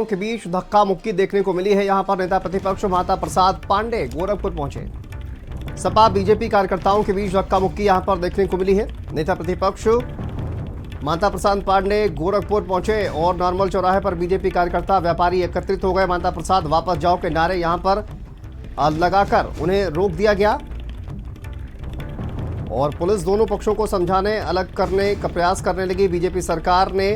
के बीच धक्का मुक्की देखने को मिली है। यहां पर नेता प्रतिपक्ष माता प्रसाद पांडे गोरखपुर पहुंचे। सपा बीजेपी कार्यकर्ताओं के बीच धक्का मुक्की यहां पर देखने को मिली है। नेता प्रतिपक्ष माता प्रसाद पांडे गोरखपुर पहुंचे और नॉर्मल चौराहे पर बीजेपी कार्यकर्ता व्यापारी एकत्रित हो गए। माता प्रसाद वापस जाओ के नारे यहां पर लगाकर उन्हें रोक दिया गया और पुलिस दोनों पक्षों को समझाने अलग करने का प्रयास करने लगी। बीजेपी सरकार ने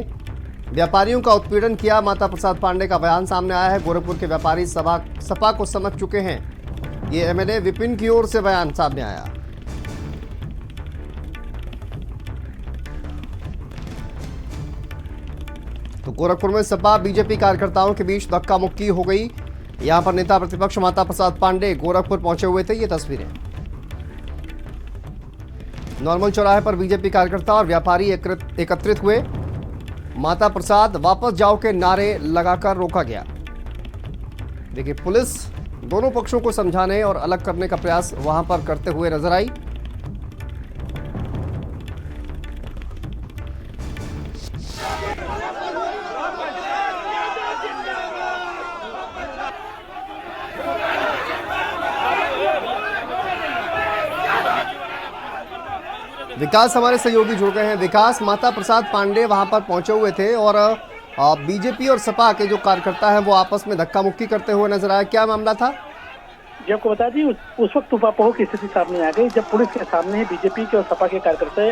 व्यापारियों का उत्पीड़न किया। माता प्रसाद पांडे का बयान सामने आया है। गोरखपुर के व्यापारी सपा को समझ चुके हैं। ये एमएलए विपिन की ओर से बयान सामने आया। तो गोरखपुर में सपा बीजेपी कार्यकर्ताओं के बीच धक्का मुक्की हो गई। यहां पर नेता प्रतिपक्ष माता प्रसाद पांडे गोरखपुर पहुंचे हुए थे। ये तस्वीरें नॉर्मल चौराहे पर बीजेपी कार्यकर्ता और व्यापारी एकत्रित हुए। माता प्रसाद वापस जाओ के नारे लगाकर रोका गया। देखिए, पुलिस दोनों पक्षों को समझाने और अलग करने का प्रयास वहां पर करते हुए नजर आई। विकास हमारे सहयोगी जुड़ गए हैं। विकास, माता प्रसाद पांडे वहां पर पहुंचे हुए थे और बीजेपी और सपा के जो कार्यकर्ता हैं वो आपस में धक्का मुक्की करते हुए नजर आए। क्या मामला था? जी, आपको बता दी उस वक्त उपापोह की स्थिति सामने आ गई जब पुलिस के सामने बीजेपी के और सपा के कार्यकर्ता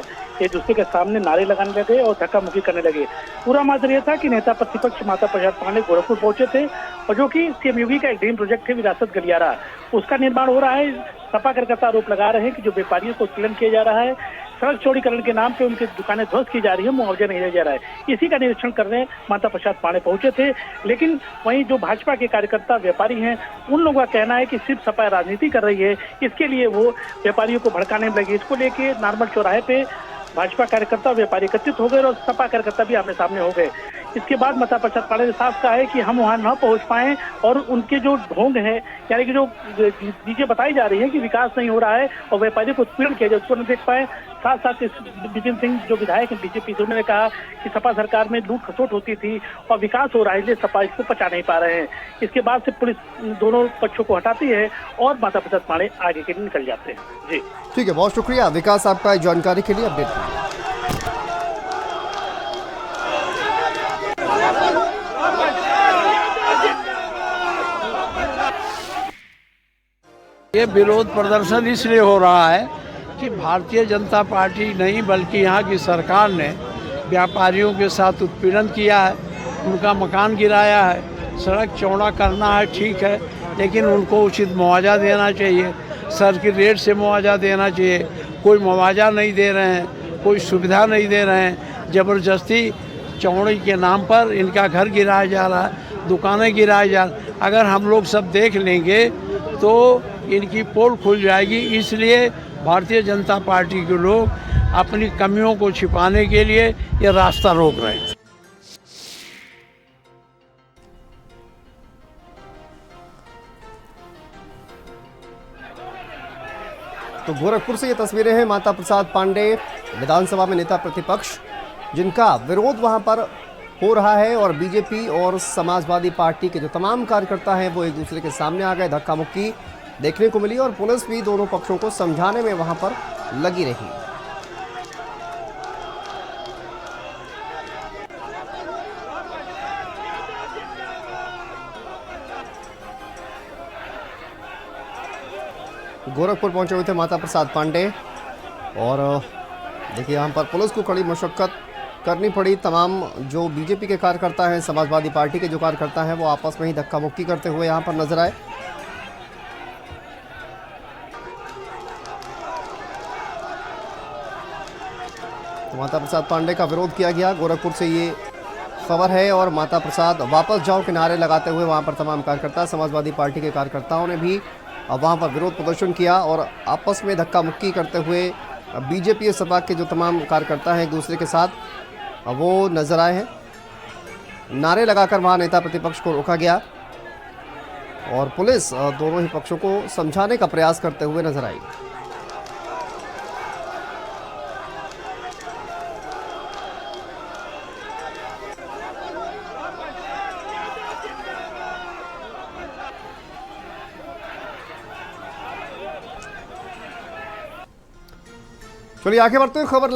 एक दूसरे के सामने नारे लगाने लगे और धक्का मुक्की करने लगे। पूरा मामला यह था कि नेता प्रतिपक्ष माता प्रसाद पांडे गोरखपुर पहुंचे थे और जो कि सीएम योगी का एक ड्रीम प्रोजेक्ट है विरासत गलियारा, उसका निर्माण हो रहा है। सपा कार्यकर्ता आरोप लगा रहे हैं कि जो व्यापारियों को उत्पीड़न किया जा रहा है, सड़क चौड़ीकरण के नाम पे उनकी दुकानें ध्वस्त की जा रही है, मुआवजा नहीं दिया जा रहा है। इसी का निरीक्षण करने माता प्रसाद पांडे पहुंचे थे। लेकिन वहीं जो भाजपा के कार्यकर्ता व्यापारी हैं, उन लोगों का कहना है कि सिर्फ सपा राजनीति कर रही है, इसके लिए वो व्यापारियों को भड़काने में लगी। इसको लेके नॉर्मल चौराहे पे भाजपा कार्यकर्ता व्यापारी एकत्रित हो गए और सपा कार्यकर्ता भी आमने सामने हो गए। इसके बाद माता प्रसाद पांडे ने साफ कहा है कि हम वहां न पहुंच पाए और उनके जो ढोंग है, यानी कि जो चीजें बताई जा रही है कि विकास नहीं हो रहा है और व्यापारियों को उत्पीड़न किया जाए, उसको न देख पाए। साथ साथ विपिन सिंह जो विधायक हैं बीजेपी से, उन्होंने कहा कि सपा सरकार में लूट खसोट होती थी और विकास हो रहा है, इसलिए सपा इसको पचा नहीं पा रहे हैं। इसके बाद से पुलिस दोनों पक्षों को हटाती है और माता प्रसाद पांडे आगे के लिए निकल जाते हैं। जी ठीक है, बहुत शुक्रिया विकास आपका जानकारी के लिए, अपडेट के लिए। ये विरोध प्रदर्शन इसलिए हो रहा है कि भारतीय जनता पार्टी नहीं बल्कि यहाँ की सरकार ने व्यापारियों के साथ उत्पीड़न किया है, उनका मकान गिराया है। सड़क चौड़ा करना है, ठीक है, लेकिन उनको उचित मुआवजा देना चाहिए, सर्किट रेट से मुआवजा देना चाहिए। कोई मुआवजा नहीं दे रहे हैं, कोई सुविधा नहीं दे रहे हैं। ज़बरदस्ती चौड़ी के नाम पर इनका घर गिराया जा रहा है, दुकानें गिराई जा रही। अगर हम लोग सब देख लेंगे तो इनकी पोल खुल जाएगी। इसलिए भारतीय जनता पार्टी के लोग अपनी कमियों को छिपाने के लिए ये रास्ता रोक रहे हैं। तो गोरखपुर से ये तस्वीरें हैं। माता प्रसाद पांडे विधानसभा में नेता प्रतिपक्ष, जिनका विरोध वहां पर हो रहा है और बीजेपी और समाजवादी पार्टी के जो तमाम कार्यकर्ता हैं वो एक दूसरे के सामने आ गए। धक्का मुक्की देखने को मिली और पुलिस भी दोनों पक्षों को समझाने में वहां पर लगी रही। गोरखपुर पहुंचे हुए थे माता प्रसाद पांडे और देखिए यहां पर पुलिस को कड़ी मशक्कत करनी पड़ी। तमाम जो बीजेपी के कार्यकर्ता हैं, समाजवादी पार्टी के जो कार्यकर्ता हैं, वो आपस में ही धक्का मुक्की करते हुए यहां पर नजर आए। तो माता प्रसाद पांडे का विरोध किया गया। गोरखपुर से ये खबर है और माता प्रसाद वापस जाओ के नारे लगाते हुए वहां पर तमाम कार्यकर्ता, समाजवादी पार्टी के कार्यकर्ताओं ने भी वहां पर विरोध प्रदर्शन किया और आपस में धक्का मुक्की करते हुए बीजेपी और सपा के जो तमाम कार्यकर्ता हैं एक दूसरे के साथ वो नजर आए हैं। नारे लगाकर वहां नेता प्रतिपक्ष को रोका गया और पुलिस दोनों ही पक्षों को समझाने का प्रयास करते हुए नजर आई। चलिए आगे बढ़ते हुए खबर